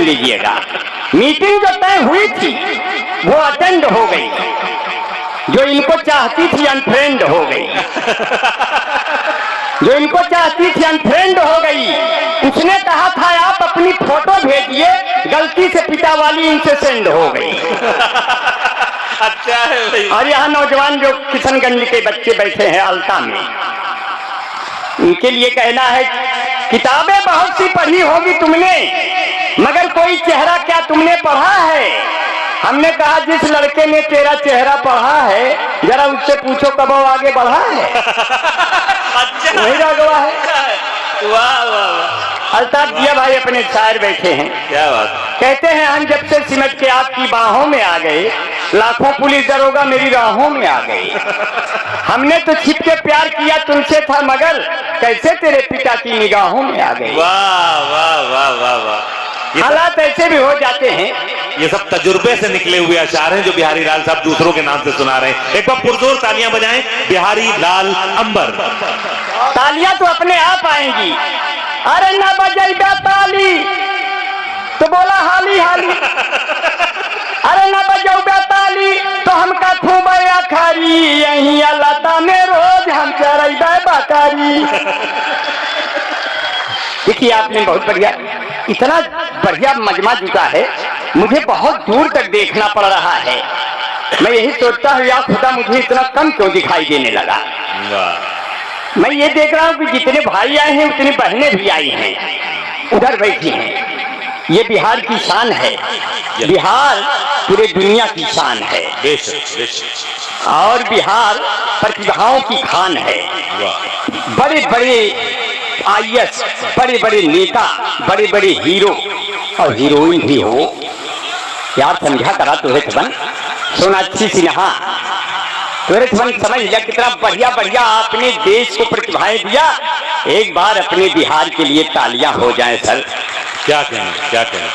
सुन लीजिएगा। मीटिंग जो तय हुई थी वो अटेंड हो गई, जो इनको चाहती थी अनफ्रेंड हो गई। जो इनको चाहती थी अनफ्रेंड हो गई। उसने कहा था आप अपनी फोटो भेजिए, गलती से पिता वाली इनसे सेंड हो गई। अच्छा है भाई। और यहाँ नौजवान जो किशनगंज के बच्चे बैठे हैं अल्ता में, उनके लिए कहना है, किताबें बहुत सी पढ़ी होगी तुमने, मगर कोई चेहरा क्या तुमने पढ़ा है? हमने कहा जिस लड़के ने तेरा चेहरा पढ़ा है, जरा उससे पूछो कब वो आगे बढ़ा है। अच्छा वही रागवा है। वाह वाह वाह। अल्ताफ जिया भाई अपने शायर बैठे हैं, क्या बात। कहते हैं हम जब से सिमट के आपकी बाहों में आ गए, लाखों पुलिस दरोगा मेरी राहों में आ गए। हमने तो छिप के प्यार किया तुमसे था, मगर कैसे तेरे पिता की निगाहों में आ गए। वाह वाह वाह वाह वाह। हालात ऐसे भी हो जाते हैं। ये सब तजुर्बे से निकले हुए अशार हैं जो बिहारी लाल साहब दूसरों के नाम से सुना रहे हैं। एक बार पुरजोर तालियां बजाएं बिहारी लाल अंबर। तालियां तो अपने आप आएंगी। अरे ना बजाइबा ताली तो बोला हाली हाली, अरे ना बजाऊबा ताली तो हमका खूब आखारी, यही अल्लाह में रोज हम चरैबा बकारी। देखिए आपने बहुत बढ़िया, इतना बढ़िया मजमा जुटा है, मुझे बहुत दूर तक देखना पड़ रहा है। मैं यही सोचता हूँ या खुदा मुझे इतना कम क्यों दिखाई देने लगा। मैं ये देख रहा हूँ कि जितने भाई आए हैं उतनी बहनें भी आई हैं, उधर बैठी हैं। ये बिहार की शान है, बिहार पूरे दुनिया की शान है। बेशक बेशक। और बिहार प्रतिभाओं की खान है। बड़े बड़े IAS, बड़े बड़े नेता, बड़े बड़े हीरो और हीरोइन भी हो। यार समझा करा तुझे बन सोनाक्षी सिन्हा, तुझे बन समझ लिया कितना बढ़िया बढ़िया आपने देश को प्रतिभाएं दिया। एक बार अपने बिहार के लिए तालियां हो जाएं सर। क्या कहें क्या कहें।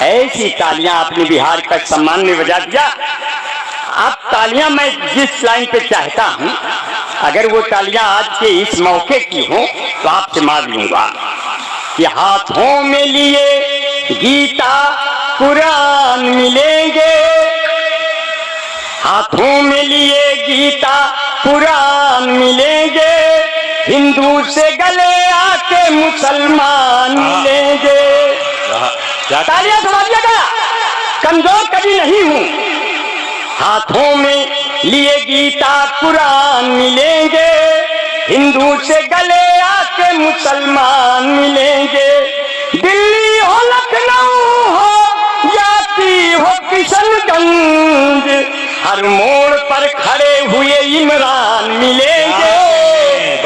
ऐसी तालियां आपने बिहार का सम्मान में बजा दिया। आप तालियां मैं जिस लाइन पे चाहता हूं, अगर वो तालियां आज के इस मौके की हो तो आपसे मांग लूंगा कि हाथों में लिए गीता कुरान मिलेंगे, हाथों में लिए गीता कुरान मिलेंगे, हिंदू से गले आके मुसलमान मिलेंगे। तालियां सुनाइएगा, कमजोर कभी नहीं हूं। हाथों में लिए गीता कुरान मिलेंगे, हिंदू से गले आके मुसलमान मिलेंगे। दिल्ली हो लखनऊ हो या की हो किशनगंज, हर मोड़ पर खड़े हुए इमरान मिलेंगे,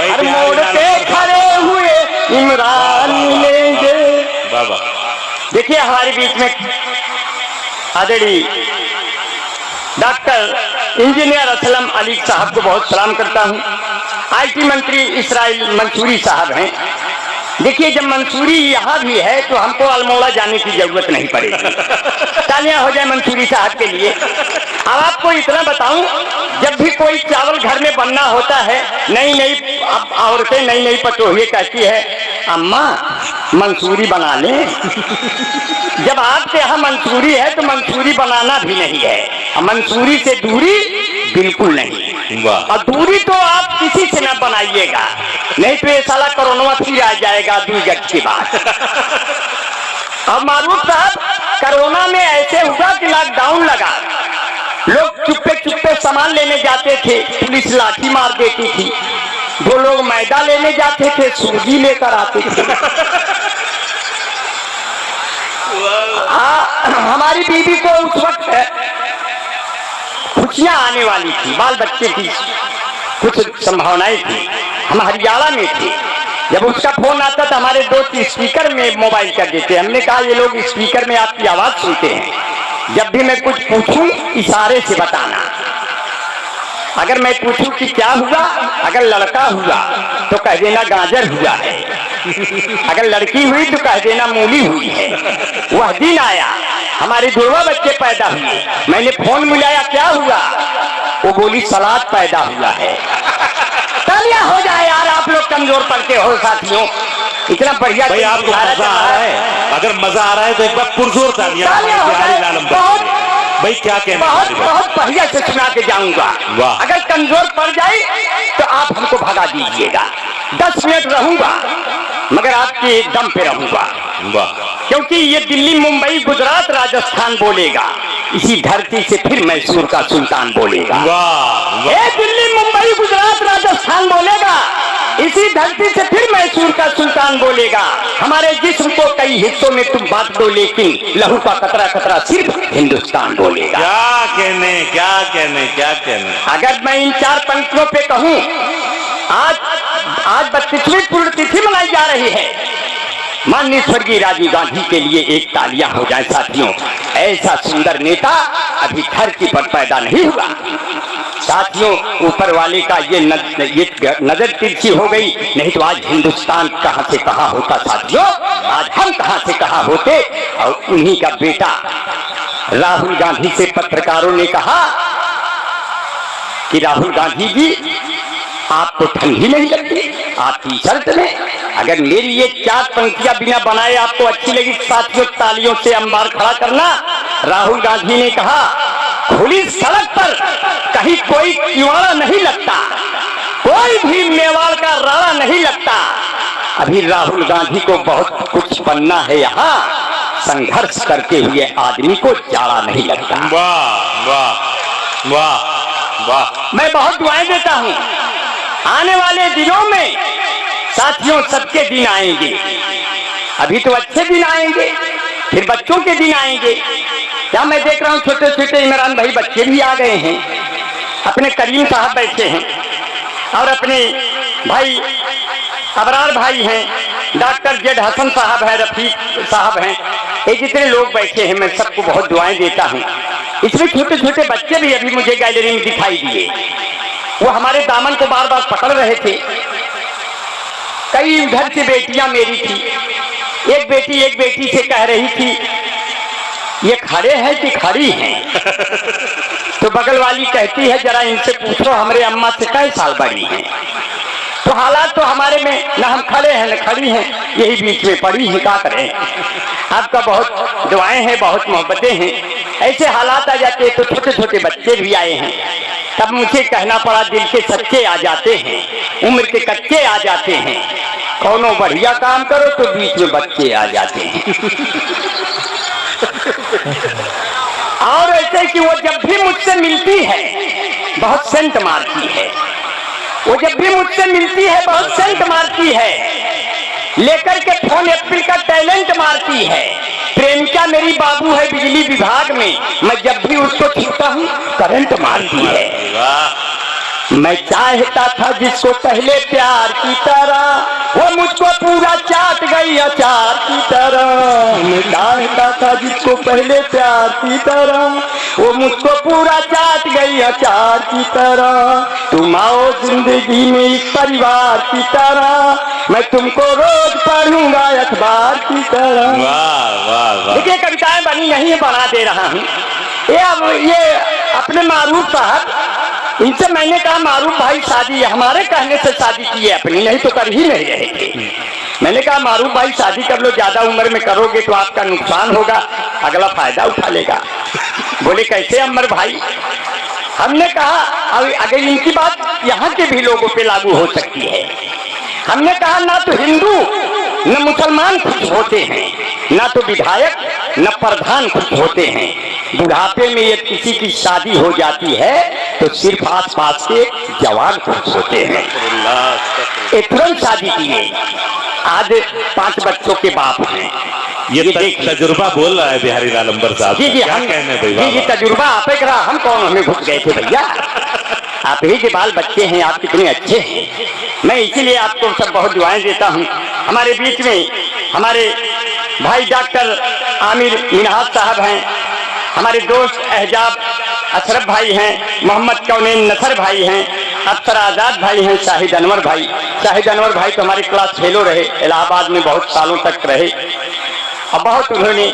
हर मोड़ पे खड़े हुए इमरान मिलेंगे। बाबा देखिए हमारे बीच में आदरणीय डॉक्टर इंजीनियर असलम अली साहब को बहुत सलाम करता हूं। IT मंत्री इसराइल मंसूरी साहब हैं। देखिए जब मंसूरी यहाँ भी है तो हमको अल्मोड़ा जाने की जरूरत नहीं पड़ेगी। तालियां हो जाए मंसूरी साहब के लिए। अब आपको इतना बताऊं, जब भी कोई चावल घर में बनना होता है, नई नई औरतें नई नई पतोहिए कहती है अम्मा मंसूरी बना लें। जब आपके यहाँ मंसूरी है तो मंसूरी बनाना भी नहीं है, मंसूरी से दूरी बिल्कुल नहीं। और दूरी तो आप किसी से न बनाइएगा, नहीं तो ये साला कोरोना फिर आ जाएगा 2 गज के बाद। अब मारूफ साहब, कोरोना में ऐसे हुआ कि लॉकडाउन लगा, लोग चुप्पे चुप्पे सामान लेने जाते थे, पुलिस लाठी मार देती थी। जो लोग मैदा लेने जाते थे सूजी लेकर आते थे। हमारी बीवी को उस वक्त खुशियां आने वाली थी, बाल बच्चे की कुछ संभावनाएं थी। हम हरियाणा में थे, जब उसका फोन आता था हमारे दोस्त स्पीकर में मोबाइल कर देते। हमने कहा ये लोग स्पीकर में आपकी आवाज सुनते हैं, जब भी मैं कुछ पूछूं इशारे से बताना। अगर मैं पूछूं कि क्या हुआ, अगर लड़का हुआ तो कह देना गाजर हुआ है, अगर लड़की हुई तो कह देना मूली हुई है। वह दिन आया हमारे जुड़वा बच्चे पैदा हुए, मैंने फोन मिलाया क्या हुआ, वो बोली सलाद पैदा हुआ है। तालियां हो जाए यार, आप लोग कमजोर पड़ते हो साथियों। इतना बढ़िया भाई आपको मजा आ रहा है? अगर मजा आ रहा है तो एक बार पुरजोर तालियां बिहारी लाल अंबर। भाई क्या कहना? बहुत बढ़िया से सुना के जाऊंगा। अगर कमजोर पड़ जाए तो आप हमको भगा दीजिएगा। 10 मिनट रहूंगा मगर आपके दम पे रहूंगा, क्योंकि ये दिल्ली मुंबई गुजरात राजस्थान बोलेगा, इसी धरती से फिर मैसूर का सुल्तान बोलेगा। ये दिल्ली मुंबई गुजरात राजस्थान बोलेगा, इसी धरती से फिर मैसूर का सुल्तान बोलेगा। हमारे जिस्म को कई हिस्सों में तुम बांट दो, लेकिन लहू का कतरा कतरा सिर्फ हिंदुस्तान बोलेगा। क्या कहने, क्या कहने, क्या कहने। अगर मैं इन 4 पंक्तियों पे कहूं, आज 32वीं पुण्यतिथि मनाई जा रही है। माननीय स्वर्गीय राजीव गांधी के लिए एक तालियां हो जाए साथियों। ऐसा सुंदर नेता अभी धरती पर पैदा नहीं हुआ साथियों। ऊपर वाले का ये नजर तिरछी हो गई, नहीं तो आज हिंदुस्तान कहां से कहां होता साथियों। आज हम कहां से कहां होते। और उन्हीं का बेटा राहुल गांधी से पत्रकारों ने कहा कि राहुल गांधी जी आपको ठंडी नहीं लगती, आप टी शर्ट में। अगर मेरी ये 4 पंक्तियां बिना बनाए आपको अच्छी लगी साथियों, तालियों से अंबार खड़ा करना। राहुल गांधी ने कहा, खुली सड़क पर कहीं कोई किवाड़ा नहीं लगता, कोई भी मेवाड़ का राड़ा नहीं लगता। अभी राहुल गांधी को बहुत कुछ बनना है, यहाँ संघर्ष करते हुए आदमी को जाड़ा नहीं लगता। वाह वाह वाह वाह। मैं बहुत दुआएं देता हूँ। आने वाले दिनों में साथियों सबके दिन आएंगे। अभी तो अच्छे दिन आएंगे, फिर बच्चों के दिन आएंगे। क्या मैं देख रहा हूँ छोटे छोटे इमरान भाई बच्चे भी आ गए हैं। अपने करीम साहब बैठे हैं और अपने भाई अबरार भाई हैं, डॉक्टर जेड हसन साहब है, रफीक साहब हैं। ये जितने लोग बैठे हैं मैं सबको बहुत दुआएं देता हूँ। इसमें छोटे छोटे बच्चे भी अभी मुझे गैलरी में दिखाई दिए। वो हमारे दामन को बार बार पकड़ रहे थे। कई उधर से बेटियां मेरी थी। एक बेटी से कह रही थी ये खड़े हैं कि खड़ी हैं। तो बगल वाली कहती है जरा इनसे पूछो हमारे अम्मा से कई साल बड़ी हैं। तो हालात तो हमारे में न हम खड़े हैं न खड़ी हैं, यही बीच में पड़ी है। क्या करें, आपका बहुत दुआएं हैं, बहुत मोहब्बतें हैं। ऐसे हालात आ जाते तो छोटे छोटे बच्चे भी आए हैं, तब मुझे कहना पड़ा दिल के सच्चे आ जाते हैं, उम्र के कच्चे आ जाते हैं। कौनो बढ़िया काम करो तो बीच में बच्चे आ जाते हैं। और ऐसे कि वो जब भी मुझसे मिलती है बहुत सेंट मारती है। वो जब भी मुझसे मिलती है बहुत सेंट मारती है। लेकर के फोन एप्पल का टैलेंट मारती है। प्रेमिका मेरी बाबू है बिजली विभाग में, मैं जब भी उसको छूता हूँ करंट मारती है। मैं चाहता था जिसको पहले प्यार की तरह, वो मुझको पूरा चाट गई अचार की तरह। मैं चाहता था जिसको पहले प्यार की तरह, वो मुझको पूरा चाट गई अचार की तरह। तुम आओ जिंदगी में एक परिवार की तरह, मैं तुमको रोज पढ़ूंगा अखबार की तरह। वाह वाह वाह। देखिए कविताएं बनी नहीं बना दे रहा हूँ। ये अपने मारूफ साहब, इनसे मैंने कहा मारूफ भाई शादी हमारे कहने से शादी की है अपनी, नहीं तो कर ही नहीं रहे थे। मैंने कहा मारूफ भाई शादी कर लो, ज्यादा उम्र में करोगे तो आपका नुकसान होगा, अगला फायदा उठा लेगा। बोले कैसे अमर भाई? हमने कहा अगर इनकी बात यहाँ के भी लोगों पे लागू हो सकती है। हमने कहा ना तो हिंदू न मुसलमान खुश होते हैं, ना तो विधायक न प्रधान खुश होते हैं। बुढ़ापे में यदि किसी की शादी हो जाती है तो सिर्फ आसपास के जवान खुश होते हैं। तुरंत शादी किए, आज 5 बच्चों के बाप हैं। ये तजुर्बा बोल रहा है बिहारी लाल अंबर साहब। जी जी हम जी तजुर्बा आप ही करा, हम कौन हमें घुस गए थे भैया। आप ही के बाल बच्चे हैं, आप कितने अच्छे हैं। मैं इसीलिए आपको सब बहुत दुआएं देता हूँ। हमारे बीच में हमारे भाई डॉक्टर आमिर मिनहाज साहब हैं, हमारे दोस्त एहजाब अशरफ भाई हैं, मोहम्मद कौनेन नसर भाई हैं, अख्तर आज़ाद भाई हैं, शाहिद अनवर भाई। शाहिद अनवर भाई तो हमारे क्लास फेलो रहे, इलाहाबाद में बहुत सालों तक रहे और बहुत उन्होंने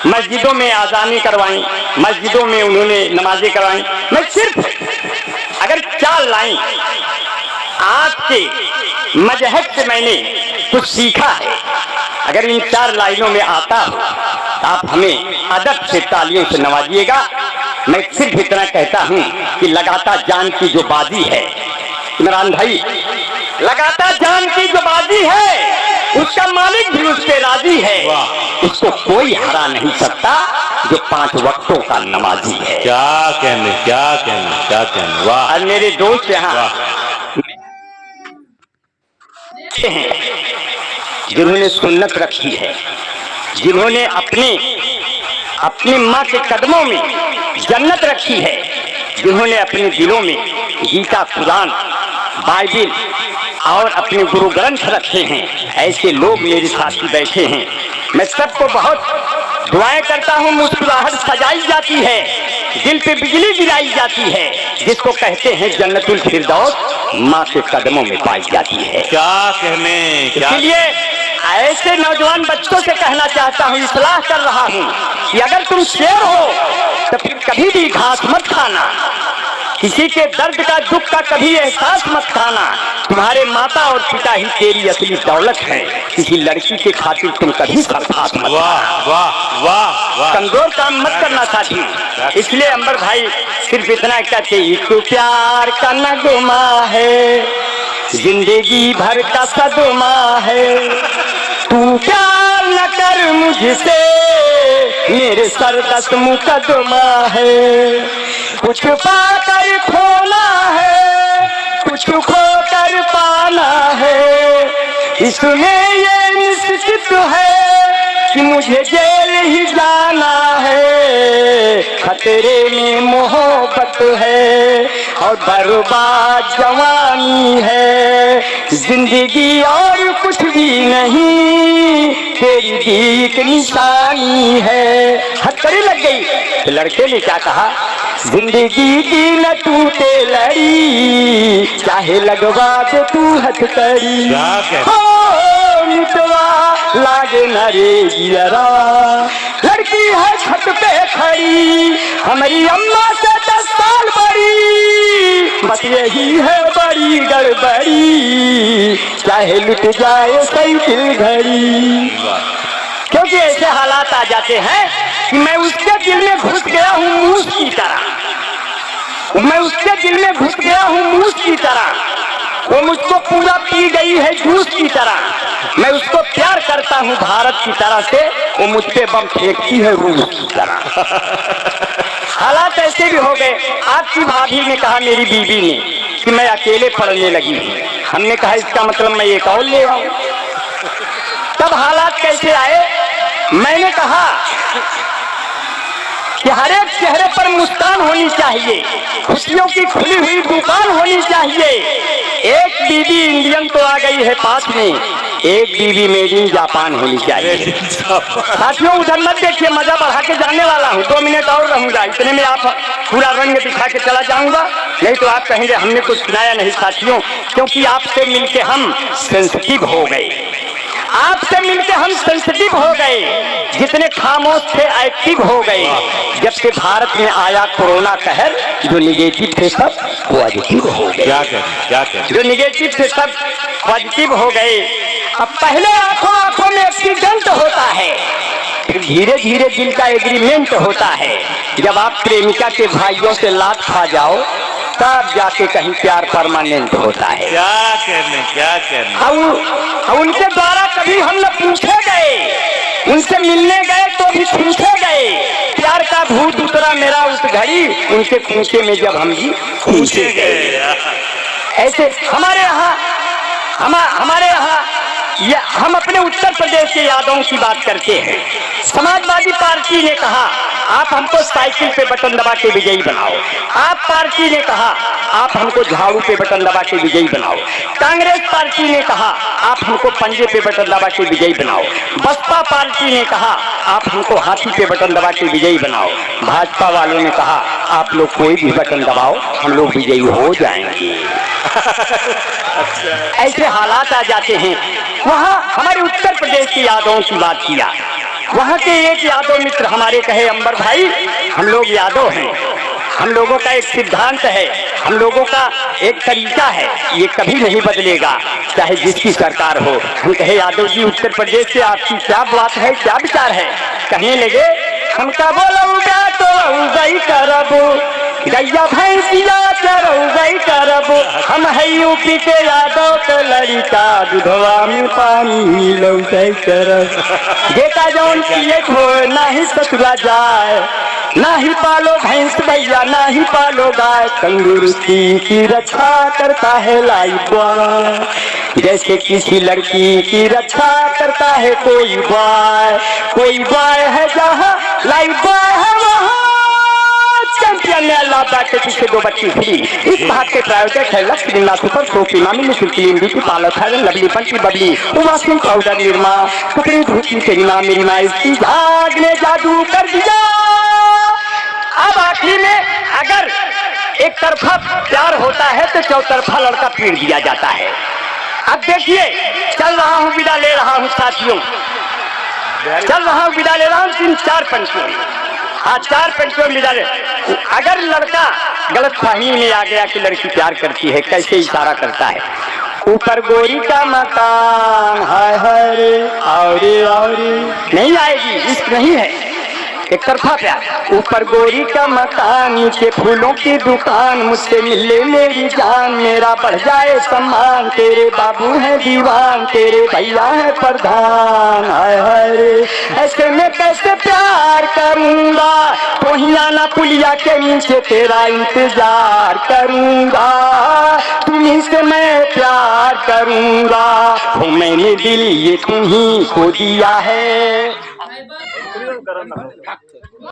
मस्जिदों में आज़ानें करवाई, मस्जिदों में उन्होंने नमाजें करवाई। मैं सिर्फ अगर 4 लाइन आपके मजहब से मैंने कुछ सीखा है। अगर इन 4 लाइनों में आता हो तो आप हमें अदब से तालियों से नवाजिएगा। मैं सिर्फ इतना कहता हूं कि लगातार जान की जो बाजी है इमरान भाई, लगातार जान की जो बाजी है उसका मालिक भी उस पे राजी है। उसको कोई हरा नहीं सकता जो 5 वक्तों का नमाजी है। क्या कहने, क्या कहने, क्या कहने। वाह। और मेरे दोस्त यहाँ हैं जिन्होंने सुन्नत रखी है, जिन्होंने अपनी माँ के कदमों में जन्नत रखी है, जिन्होंने अपने दिलों में गीता, कुरान, बाइबिल और अपने गुरु ग्रंथ रखे हैं। ऐसे लोग मेरे साथी बैठे हैं। मैं सबको बहुत दुआएं करता हूँ। मुस्कुराहट सजाई जाती है, दिल पे बिजली गिराई जाती है, जिसको कहते हैं जन्नतुल फिरदौस माँ के कदमों में पाई जाती है। क्या कहने, क्या। इसलिए ऐसे नौजवान बच्चों से कहना चाहता हूँ, इस्लाह कर रहा हूँ कि अगर तुम शेर हो तो फिर कभी भी घास मत खाना, किसी के दर्द का, दुख का कभी एहसास मत खाना। तुम्हारे माता और पिता ही तेरी असली दौलत है। किसी लड़की के खातिर तुम कभी सरफास मत। वाह वाह वाह वाह। कमजोर काम मत करना साथी। इसलिए अंबर भाई सिर्फ इतना कहते, एक प्यार का नगमा है, जिंदगी भर का सदमा है। तू प्यार न कर मुझसे, मेरे सर 10 मुकदमा है। कुछ पाकर खोना है, कुछ खोकर पाना है। इसमें ये निश्चित है कि मुझे जेल ही जाना है। खतरे में मोहब्बत है और बर्बाद जवानी है। जिंदगी और कुछ भी नहीं, तेरी दीक निशानी है। हथकड़ी लग गई तो लड़के ने क्या कहा, जिंदगी की न टूटे लड़ी, चाहे लगवा दे तू हथकड़ी। हो मिटवा लागे न रे गिरा, लड़की है छत पे खड़ी, हमारी अम्मा से 10 साल बड़ी। बस यही है बड़ी गड़बड़ी, चाहे लुट जाए साइकिल घड़ी। क्योंकि ऐसे हालात आ जाते हैं कि मैं उसके दिल में घुस गया हूँ मूस की तरह। मैं उसके दिल में घुस गया हूँ मूस की तरह। वो मुझको पूरा पी गई है जूस की तरह। मैं उसको प्यार करता हूँ भारत की तरह से, वो मुझ पे बम फेंकती है रूस की तरह। हालात ऐसे भी हो गए। आपकी भाभी ने कहा, मेरी बीवी ने, कि मैं अकेले पढ़ने लगी हूँ। हमने कहा इसका मतलब मैं एक और ले आऊं। तब हालात कैसे आए, मैंने कहा कि हर एक चेहरे पर मुस्कान होनी चाहिए, खुशियों की खुली हुई दुकान होनी चाहिए। एक बीवी इंडियन तो आ गई है पास में, एक बीवी मेड इन जापान होनी चाहिए। साथियों उधर मत देखिए, मजा बढ़ा के जाने वाला हूँ। 2 मिनट और रहूंगा, इतने में आप पूरा रंग दिखा के चला जाऊंगा, नहीं तो आप कहेंगे हमने कुछ सुनाया नहीं। साथियों, क्योंकि आपसे मिलके हम सेंसिटिव हो गए, आपसे मिलके हम सेंसिटिव हो गए। जितने खामोश थे एक्टिव हो गए। जब से भारत में आया कोरोना कहर, जो निगेटिव थे सब पॉजिटिव हो गए। क्या कहें, जो निगेटिव थे सब पॉजिटिव हो गए। अब पहले आंखों में एक्सीडेंट होता है, फिर धीरे धीरे दिल का एग्रीमेंट होता है। जब आप प्रेमिका के भाइयों से लात खा जाओ, तब जाके कहीं प्यार परमानेंट होता है। क्या कहने। अब उनके द्वारा कभी हम न पूछे गए, उनसे मिलने गए तो भी पूछे गए। प्यार का भूत उतरा मेरा उस घड़ी, उनके खूंचे में जब हम भी पूछे गए। ऐसे हमारे यहाँ हम अपने उत्तर प्रदेश के यादवों की बात करते हैं। समाजवादी पार्टी ने कहा, आप हमको साइकिल पे बटन दबा के विजयी बनाओ। आप पार्टी ने कहा, आप हमको झाड़ू पे बटन दबा के विजयी बनाओ। कांग्रेस पार्टी ने कहा, आप हमको पंजे पे बटन दबा के विजयी बनाओ। बसपा पार्टी ने कहा, आप हमको हाथी पे बटन दबा के विजयी बनाओ। भाजपा वालों ने कहा, आप लोग कोई भी बटन दबाओ, हम लोग विजयी हो जाएंगे। ऐसे हालात आ जाते हैं। वहाँ हमारे उत्तर प्रदेश के यादवों की बात किया। वहाँ के एक यादव मित्र हमारे कहे, अंबर भाई हम लोग यादव हैं, हम लोगों का एक सिद्धांत है, हम लोगों का एक तरीका है, ये कभी नहीं बदलेगा चाहे जिसकी सरकार हो। हम कहे यादव जी उत्तर प्रदेश से आपकी क्या बात है, क्या विचार है? कहने लगे हम का बोलूँगा तो गई करब, गैया भैंसिया चरौगई करब, हम है यूपी के यादव के लड़का, दुधवा में पानी मिलौगई करब। बेटा जौन पिए हो ना ही ससुरा जाए, ना ही पालो भैंस भैया ना ही पालो गाय, तंदुरुस्ती की रक्षा करता है लाइफ बॉय, जैसे किसी लड़की की रक्षा करता है कोई बॉय है जहाँ लाइफ बॉय है वहाँ। चैंपियन ने अल्लाह के पीछे 2 बच्ची फ्री। इस भाग के प्रायोजक है लक्ष्य बिल्ला सुपर सोपी मामी निशुल्की beauty parlour fair and lovely Bunty Babli उमासिंग पाउडर निर्मा कपड़े धोती तेरी माँ मेरी माँ इसकी झाग ने जादू कर दिया। अब आखिरी में अगर एक तरफा प्यार होता है तो चौतरफा लड़का पीट दिया जाता है। अब देखिए चल रहा हूँ विदा ले रहा हूँ साथियों, चल रहा हूँ विदा ले रहा हूँ 4 पंक्तियों। हाँ 4 पंक्तियों में विदा ले। अगर लड़का गलत फहमी में आ गया कि लड़की प्यार करती है, कैसे इशारा करता है, ऊपर गोरी का मकान हाय हाय रे और नहीं आएगी, इश्क नहीं है, एक तरफा प्यार। ऊपर गोरी का मकान नीचे फूलों की दुकान, मुझसे मिले मेरी जान मेरा बढ़ जाए सम्मान, तेरे बाबू है दीवान तेरे भैया है प्रधान हाय हाय रे। ऐसे में कैसे प्यार करूंगा, पोहियाना पुलिया के नीचे तेरा इंतजार करूंगा, तुम्हीं से मैं प्यार करूंगा, हो मैंने दिल ये तुम्हीं को दिया है।